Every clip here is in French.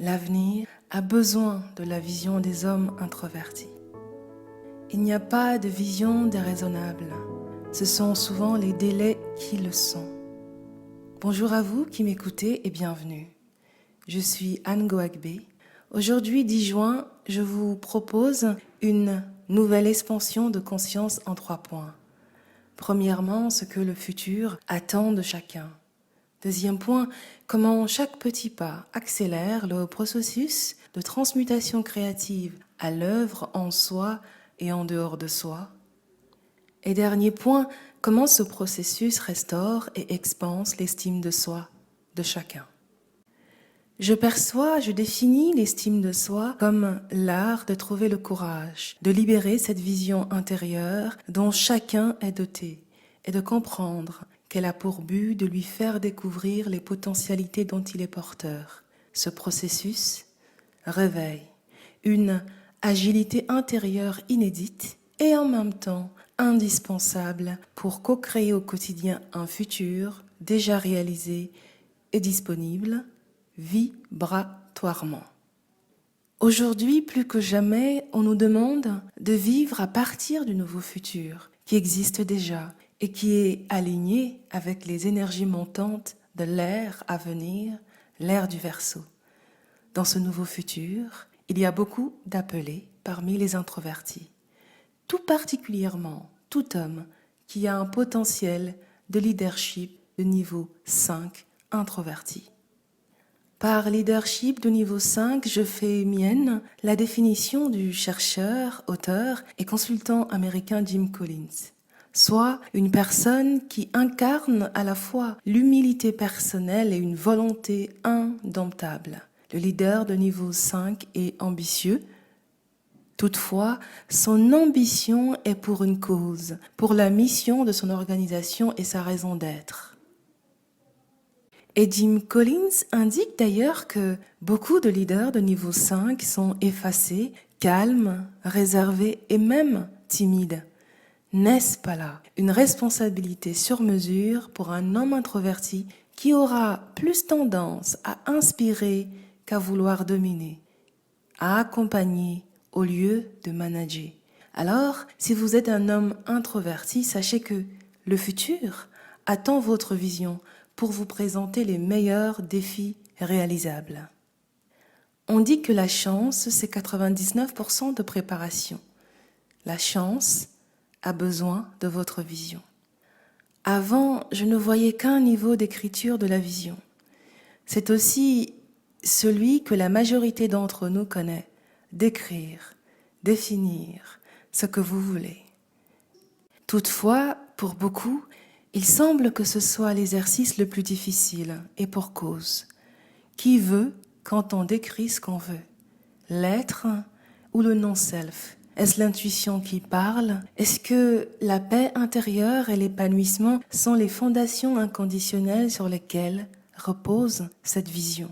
L'avenir a besoin de la vision des hommes introvertis. Il n'y a pas de vision déraisonnable. Ce sont souvent les délais qui le sont. Bonjour à vous qui m'écoutez et bienvenue. Je suis Anne Goagbe. Aujourd'hui, 10 juin, je vous propose une nouvelle expansion de conscience en 3 points. Premièrement, ce que le futur attend de chacun. Deuxième point, comment chaque petit pas accélère le processus de transmutation créative à l'œuvre en soi et en dehors de soi. Et dernier point, comment ce processus restaure et expanse l'estime de soi de chacun. Je définis l'estime de soi comme l'art de trouver le courage, de libérer cette vision intérieure dont chacun est doté et de comprendre qu'elle a pour but de lui faire découvrir les potentialités dont il est porteur. Ce processus réveille une agilité intérieure inédite et en même temps indispensable pour co-créer au quotidien un futur déjà réalisé et disponible vibratoirement. Aujourd'hui, plus que jamais, on nous demande de vivre à partir du nouveau futur qui existe déjà et qui est aligné avec les énergies montantes de l'ère à venir, l'ère du Verseau. Dans ce nouveau futur, il y a beaucoup d'appelés parmi les introvertis, tout particulièrement tout homme qui a un potentiel de leadership de niveau 5 introverti. Par leadership de niveau 5, je fais mienne la définition du chercheur, auteur et consultant américain Jim Collins, soit une personne qui incarne à la fois l'humilité personnelle et une volonté indomptable. Le leader de niveau 5 est ambitieux. Toutefois, son ambition est pour une cause, pour la mission de son organisation et sa raison d'être. Et Jim Collins indique d'ailleurs que beaucoup de leaders de niveau 5 sont effacés, calmes, réservés et même timides. N'est-ce pas là une responsabilité sur mesure pour un homme introverti qui aura plus tendance à inspirer qu'à vouloir dominer, à accompagner au lieu de manager? Alors, si vous êtes un homme introverti, sachez que le futur attend votre vision pour vous présenter les meilleurs défis réalisables. On dit que la chance, c'est 99% de préparation. La chance a besoin de votre vision. Avant, je ne voyais qu'un niveau d'écriture de la vision. C'est aussi celui que la majorité d'entre nous connaît, d'écrire, définir ce que vous voulez. Toutefois, pour beaucoup, il semble que ce soit l'exercice le plus difficile, et pour cause. Qui veut quand on décrit ce qu'on veut? L'être ou le non-self? Est-ce l'intuition qui parle? Est-ce que la paix intérieure et l'épanouissement sont les fondations inconditionnelles sur lesquelles repose cette vision?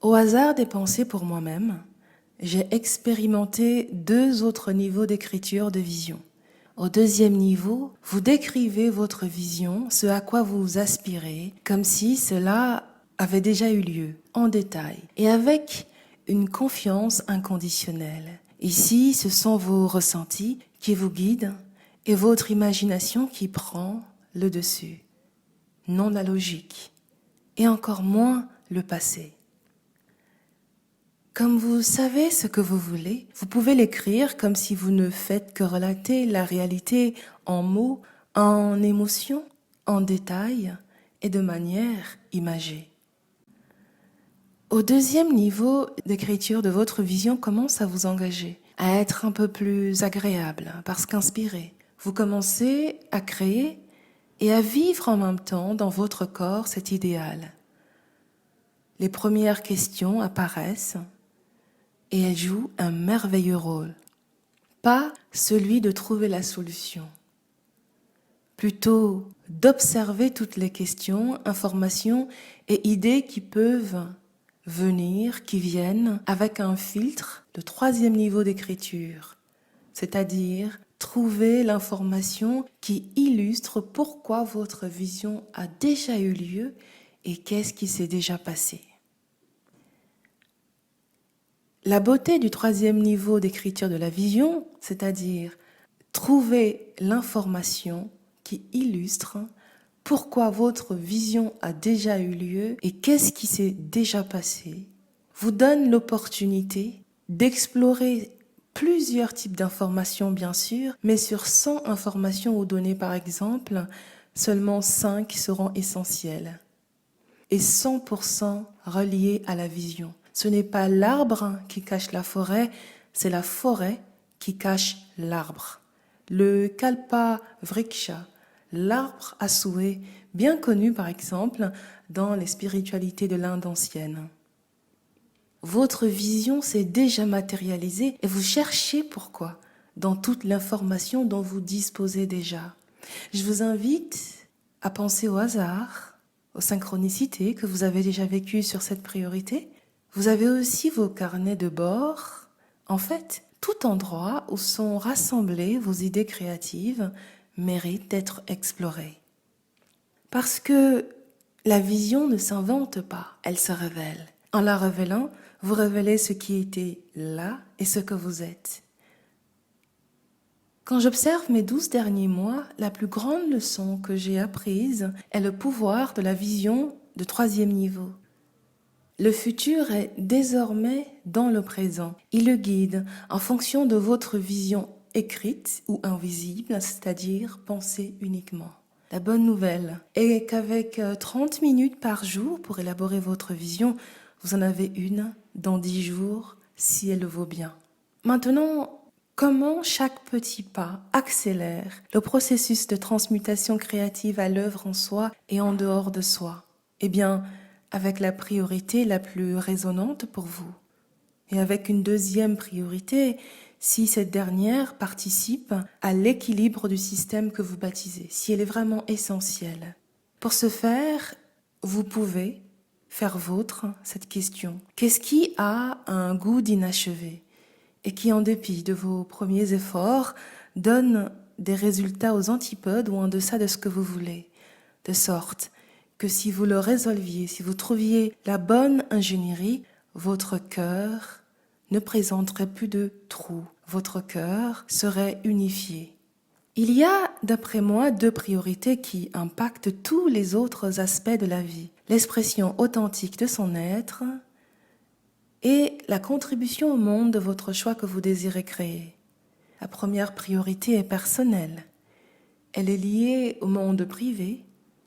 Au hasard des pensées pour moi-même, j'ai expérimenté 2 autres niveaux d'écriture de vision. Au 2e niveau, vous décrivez votre vision, ce à quoi vous aspirez, comme si cela avait déjà eu lieu, en détail, et avec une confiance inconditionnelle. Ici, ce sont vos ressentis qui vous guident et votre imagination qui prend le dessus, non la logique, et encore moins le passé. Comme vous savez ce que vous voulez, vous pouvez l'écrire comme si vous ne faites que relater la réalité en mots, en émotions, en détails et de manière imagée. Au 2e niveau d'écriture de votre vision commence à vous engager, à être un peu plus agréable, parce qu'inspiré. Vous commencez à créer et à vivre en même temps dans votre corps cet idéal. Les premières questions apparaissent et elle joue un merveilleux rôle. Pas celui de trouver la solution, plutôt d'observer toutes les questions, informations et idées qui peuvent venir, qui viennent avec un filtre de 3e niveau d'écriture, c'est-à-dire trouver l'information qui illustre pourquoi votre vision a déjà eu lieu et qu'est-ce qui s'est déjà passé. La beauté du troisième niveau d'écriture de la vision, c'est-à-dire trouver l'information qui illustre pourquoi votre vision a déjà eu lieu et qu'est-ce qui s'est déjà passé, vous donne l'opportunité d'explorer plusieurs types d'informations, bien sûr, mais sur 100 informations ou données, par exemple, seulement 5 seront essentielles et 100% reliées à la vision. Ce n'est pas l'arbre qui cache la forêt, c'est la forêt qui cache l'arbre. Le Kalpa Vriksha, l'arbre à souhait, bien connu par exemple dans les spiritualités de l'Inde ancienne. Votre vision s'est déjà matérialisée et vous cherchez pourquoi dans toute l'information dont vous disposez déjà. Je vous invite à penser au hasard, aux synchronicités que vous avez déjà vécues sur cette priorité. Vous avez aussi vos carnets de bord. En fait, tout endroit où sont rassemblées vos idées créatives mérite d'être exploré. Parce que la vision ne s'invente pas, elle se révèle. En la révélant, vous révélez ce qui était là et ce que vous êtes. Quand j'observe mes 12 derniers mois, la plus grande leçon que j'ai apprise est le pouvoir de la vision de troisième niveau. Le futur est désormais dans le présent. Il le guide en fonction de votre vision écrite ou invisible, c'est-à-dire pensée uniquement. La bonne nouvelle est qu'avec 30 minutes par jour pour élaborer votre vision, vous en avez une dans 10 jours si elle le vaut bien. Maintenant, comment chaque petit pas accélère le processus de transmutation créative à l'œuvre en soi et en dehors de soi? Eh bien, avec la priorité la plus résonante pour vous. Et avec une deuxième priorité, si cette dernière participe à l'équilibre du système que vous baptisez, si elle est vraiment essentielle. Pour ce faire, vous pouvez faire vôtre cette question. Qu'est-ce qui a un goût d'inachevé et qui, en dépit de vos premiers efforts, donne des résultats aux antipodes ou en deçà de ce que vous voulez, de sorte que si vous le résolviez, si vous trouviez la bonne ingénierie, votre cœur ne présenterait plus de trous. Votre cœur serait unifié. Il y a, d'après moi, 2 priorités qui impactent tous les autres aspects de la vie. L'expression authentique de son être et la contribution au monde de votre choix que vous désirez créer. La première priorité est personnelle. Elle est liée au monde privé,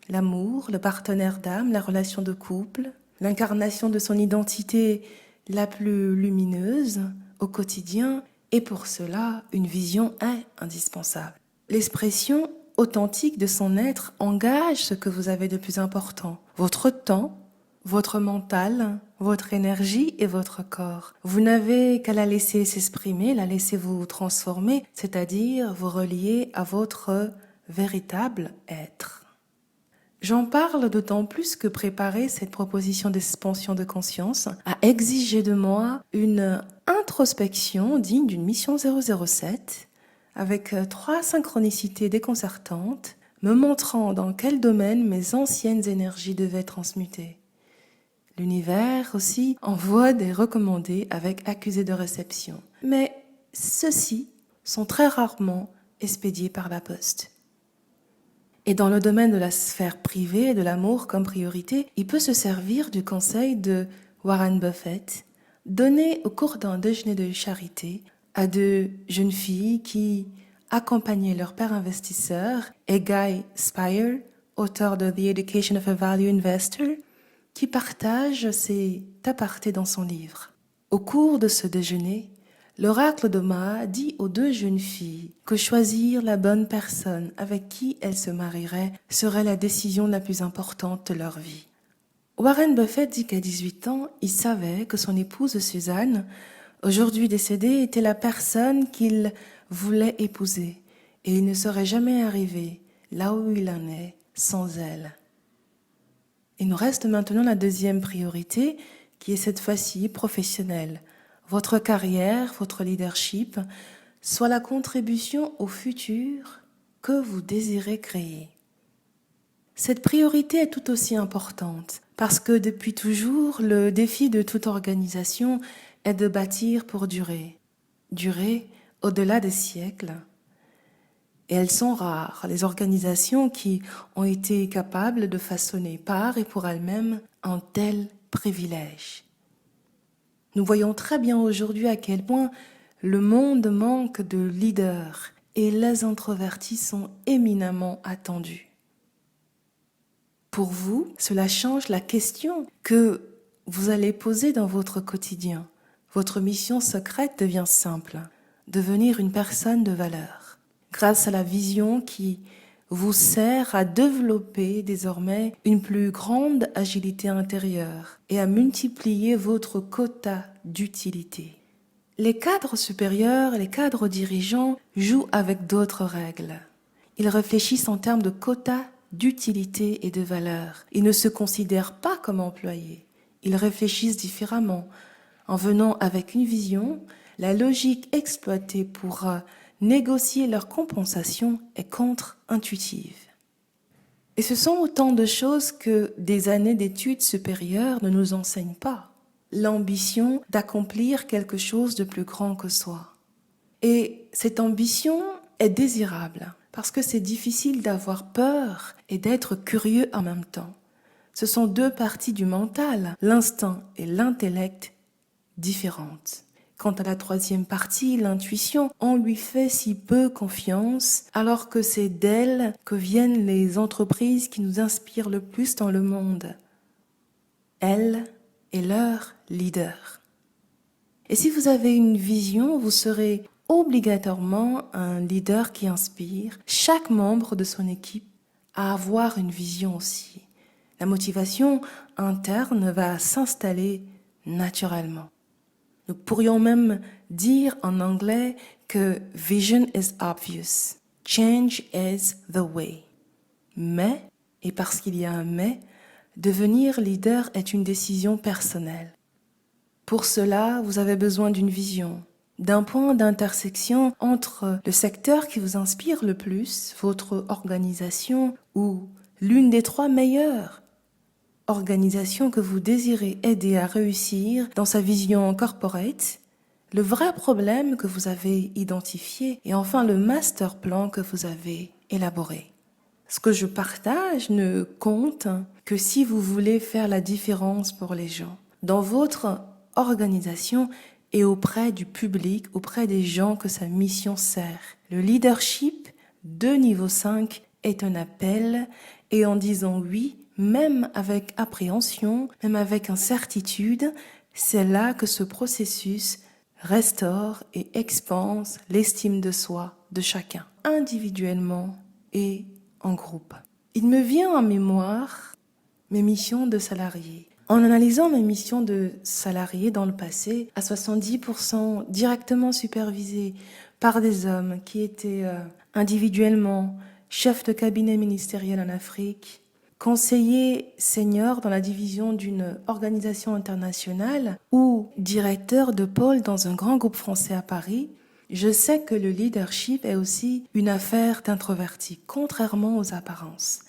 l'amour, le partenaire d'âme, la relation de couple, l'incarnation de son identité la plus lumineuse au quotidien, et pour cela, une vision est indispensable. L'expression authentique de son être engage ce que vous avez de plus important, votre temps, votre mental, votre énergie et votre corps. Vous n'avez qu'à la laisser s'exprimer, la laisser vous transformer, c'est-à-dire vous relier à votre véritable être. J'en parle d'autant plus que préparer cette proposition d'expansion de conscience a exigé de moi une introspection digne d'une mission 007 avec 3 synchronicités déconcertantes me montrant dans quel domaine mes anciennes énergies devaient transmuter. L'univers aussi envoie des recommandés avec accusé de réception. Mais ceux-ci sont très rarement expédiés par la poste. Et dans le domaine de la sphère privée et de l'amour comme priorité, il peut se servir du conseil de Warren Buffett, donné au cours d'un déjeuner de charité à 2 jeunes filles qui accompagnaient leur père investisseur et Guy Spire, auteur de The Education of a Value Investor, qui partage ses apartés dans son livre. Au cours de ce déjeuner, l'oracle d'Omaha dit aux 2 jeunes filles que choisir la bonne personne avec qui elles se marieraient serait la décision la plus importante de leur vie. Warren Buffett dit qu'à 18 ans, il savait que son épouse Suzanne, aujourd'hui décédée, était la personne qu'il voulait épouser et il ne serait jamais arrivé là où il en est sans elle. Il nous reste maintenant la deuxième priorité qui est cette fois-ci professionnelle. Votre carrière, votre leadership, soit la contribution au futur que vous désirez créer. Cette priorité est tout aussi importante parce que depuis toujours, le défi de toute organisation est de bâtir pour durer, durer au-delà des siècles. Et elles sont rares, les organisations qui ont été capables de façonner par et pour elles-mêmes un tel privilège. Nous voyons très bien aujourd'hui à quel point le monde manque de leaders et les introvertis sont éminemment attendus. Pour vous, cela change la question que vous allez poser dans votre quotidien. Votre mission secrète devient simple, devenir une personne de valeur, grâce à la vision qui vous sert à développer désormais une plus grande agilité intérieure et à multiplier votre quota d'utilité. Les cadres supérieurs et les cadres dirigeants jouent avec d'autres règles. Ils réfléchissent en termes de quota d'utilité et de valeur. Ils ne se considèrent pas comme employés. Ils réfléchissent différemment. En venant avec une vision, la logique exploitée pour négocier leur compensation est contre-intuitive. Et ce sont autant de choses que des années d'études supérieures ne nous enseignent pas. L'ambition d'accomplir quelque chose de plus grand que soi. Et cette ambition est désirable parce que c'est difficile d'avoir peur et d'être curieux en même temps. Ce sont deux parties du mental, l'instinct et l'intellect, différentes. Quant à la troisième partie, l'intuition, on lui fait si peu confiance, alors que c'est d'elle que viennent les entreprises qui nous inspirent le plus dans le monde. Elle est leur leader. Et si vous avez une vision, vous serez obligatoirement un leader qui inspire chaque membre de son équipe à avoir une vision aussi. La motivation interne va s'installer naturellement. Nous pourrions même dire en anglais que vision is obvious, change is the way. Mais, et parce qu'il y a un mais, devenir leader est une décision personnelle. Pour cela, vous avez besoin d'une vision, d'un point d'intersection entre le secteur qui vous inspire le plus, votre organisation ou l'une des 3 meilleures organisations que vous désirez aider à réussir dans sa vision corporate, le vrai problème que vous avez identifié et enfin le master plan que vous avez élaboré. Ce que je partage ne compte que si vous voulez faire la différence pour les gens. Dans votre organisation et auprès du public, auprès des gens que sa mission sert. Le leadership de niveau 5 est un appel et en disant oui, même avec appréhension, même avec incertitude, c'est là que ce processus restaure et expanse l'estime de soi de chacun, individuellement et en groupe. Il me vient en mémoire mes missions de salarié. En analysant mes missions de salarié dans le passé, à 70% directement supervisées par des hommes qui étaient individuellement chefs de cabinet ministériel en Afrique, conseiller senior dans la division d'une organisation internationale ou directeur de pôle dans un grand groupe français à Paris, je sais que le leadership est aussi une affaire d'introverti, contrairement aux apparences.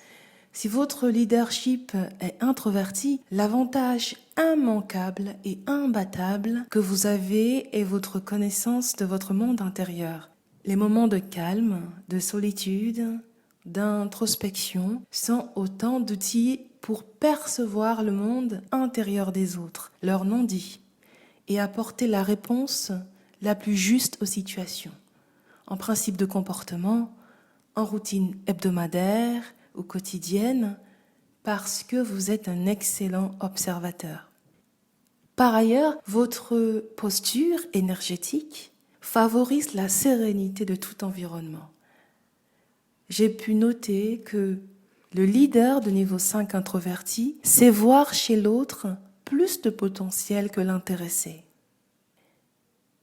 Si votre leadership est introverti, l'avantage immanquable et imbattable que vous avez est votre connaissance de votre monde intérieur. Les moments de calme, de solitude, d'introspection sont autant d'outils pour percevoir le monde intérieur des autres, leur non-dit, et apporter la réponse la plus juste aux situations, en principe de comportement, en routine hebdomadaire ou quotidienne, parce que vous êtes un excellent observateur. Par ailleurs, votre posture énergétique favorise la sérénité de tout environnement. J'ai pu noter que le leader de niveau 5 introverti sait voir chez l'autre plus de potentiel que l'intéressé.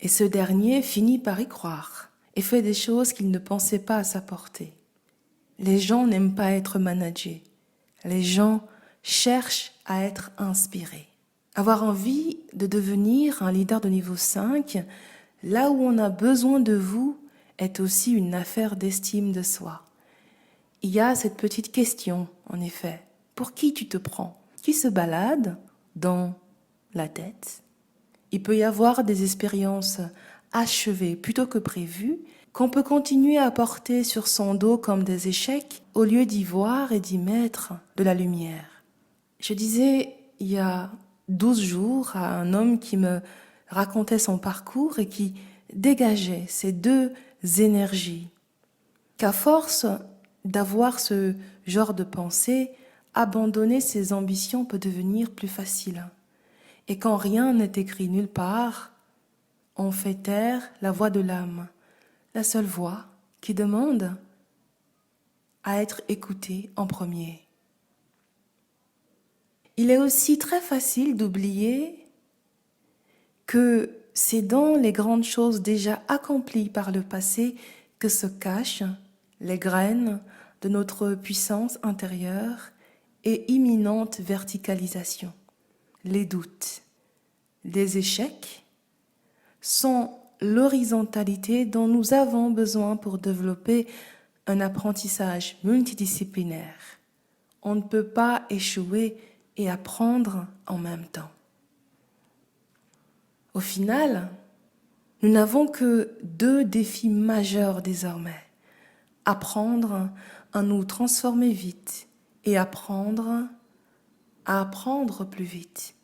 Et ce dernier finit par y croire et fait des choses qu'il ne pensait pas à sa portée. Les gens n'aiment pas être managés. Les gens cherchent à être inspirés. Avoir envie de devenir un leader de niveau 5, là où on a besoin de vous, est aussi une affaire d'estime de soi. Il y a cette petite question, en effet. Pour qui tu te prends ? Qui se balade dans la tête ? il peut y avoir des expériences achevées plutôt que prévues, qu'on peut continuer à porter sur son dos comme des échecs au lieu d'y voir et d'y mettre de la lumière. Je disais il y a 12 jours à un homme qui me racontait son parcours et qui dégageait ces deux énergies, qu'à force d'avoir ce genre de pensée, abandonner ses ambitions peut devenir plus facile. Et quand rien n'est écrit nulle part, on fait taire la voix de l'âme, la seule voix qui demande à être écoutée en premier. Il est aussi très facile d'oublier que c'est dans les grandes choses déjà accomplies par le passé que se cachent les graines de notre puissance intérieure et imminente verticalisation. Les doutes, les échecs sont l'horizontalité dont nous avons besoin pour développer un apprentissage multidisciplinaire. On ne peut pas échouer et apprendre en même temps. Au final, nous n'avons que deux défis majeurs désormais. Apprendre à nous transformer vite et apprendre à apprendre plus vite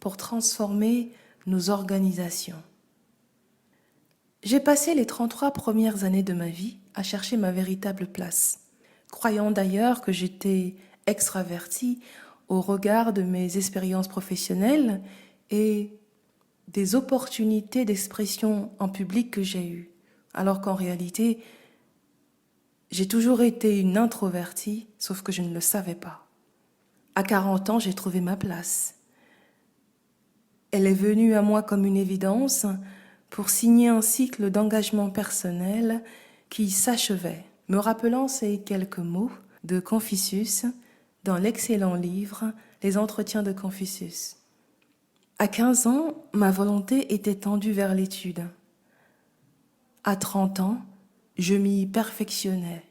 pour transformer nos organisations. J'ai passé les 33 premières années de ma vie à chercher ma véritable place, croyant d'ailleurs que j'étais extravertie au regard de mes expériences professionnelles et des opportunités d'expression en public que j'ai eues, alors qu'en réalité, j'ai toujours été une introvertie, sauf que je ne le savais pas. À 40 ans, j'ai trouvé ma place. Elle est venue à moi comme une évidence pour signer un cycle d'engagement personnel qui s'achevait, me rappelant ces quelques mots de Confucius dans l'excellent livre « Les entretiens de Confucius ». À 15 ans, ma volonté était tendue vers l'étude. À 30 ans, je m'y perfectionnais.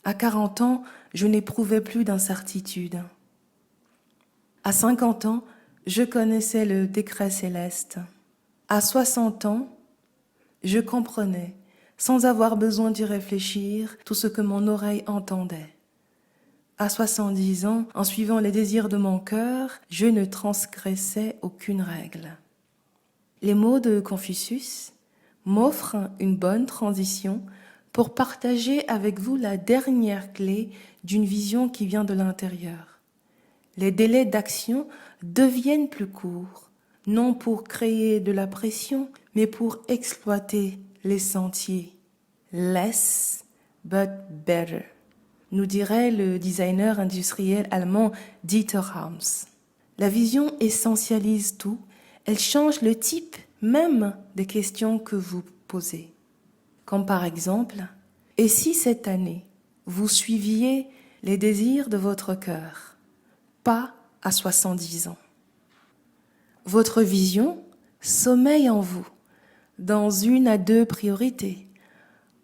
À 40 ans, je n'éprouvais plus d'incertitude. À 50 ans, je connaissais le décret céleste. À 60 ans, je comprenais, sans avoir besoin d'y réfléchir, tout ce que mon oreille entendait. À 70 ans, en suivant les désirs de mon cœur, je ne transgressais aucune règle. Les mots de Confucius m'offrent une bonne transition pour partager avec vous la dernière clé d'une vision qui vient de l'intérieur. Les délais d'action deviennent plus courts, non pour créer de la pression, mais pour exploiter les sentiers. Less but better, nous dirait le designer industriel allemand Dieter Rams. La vision essentialise tout, elle change le type même des questions que vous posez. Comme par exemple, et si cette année, vous suiviez les désirs de votre cœur, pas à 70 ans. Votre vision sommeille en vous, dans 1 à 2 priorités.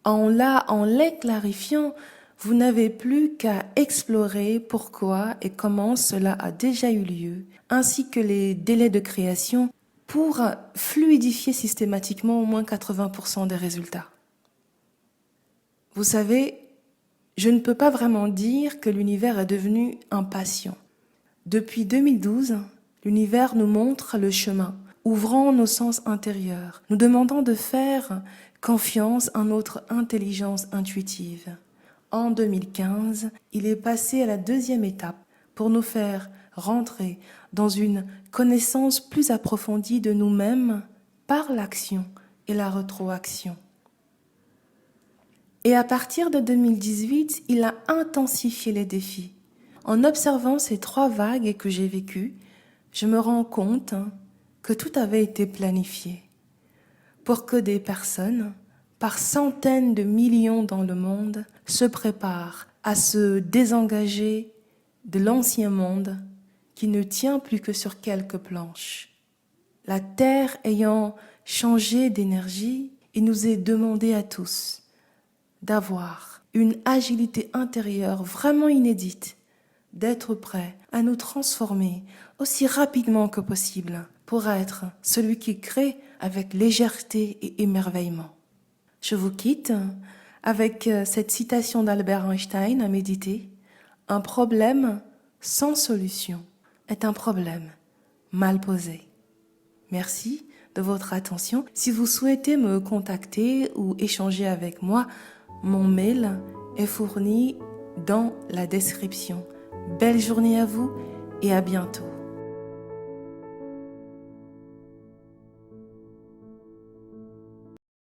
En les clarifiant, vous n'avez plus qu'à explorer pourquoi et comment cela a déjà eu lieu, ainsi que les délais de création pour fluidifier systématiquement au moins 80% des résultats. Vous savez, je ne peux pas vraiment dire que l'univers est devenu impatient. Depuis 2012, l'univers nous montre le chemin, ouvrant nos sens intérieurs, nous demandant de faire confiance à notre intelligence intuitive. En 2015, il est passé à la 2e étape pour nous faire rentrer dans une connaissance plus approfondie de nous-mêmes par l'action et la rétroaction. Et à partir de 2018, il a intensifié les défis. En observant ces 3 vagues que j'ai vécues, je me rends compte que tout avait été planifié pour que des personnes, par centaines de millions dans le monde, se préparent à se désengager de l'ancien monde qui ne tient plus que sur quelques planches. La Terre ayant changé d'énergie, il nous est demandé à tous d'avoir une agilité intérieure vraiment inédite, d'être prêts à nous transformer aussi rapidement que possible pour être celui qui crée avec légèreté et émerveillement. Je vous quitte avec cette citation d'Albert Einstein à méditer. Un problème sans solution est un problème mal posé. Merci de votre attention. Si vous souhaitez me contacter ou échanger avec moi, mon mail est fourni dans la description. Belle journée à vous et à bientôt.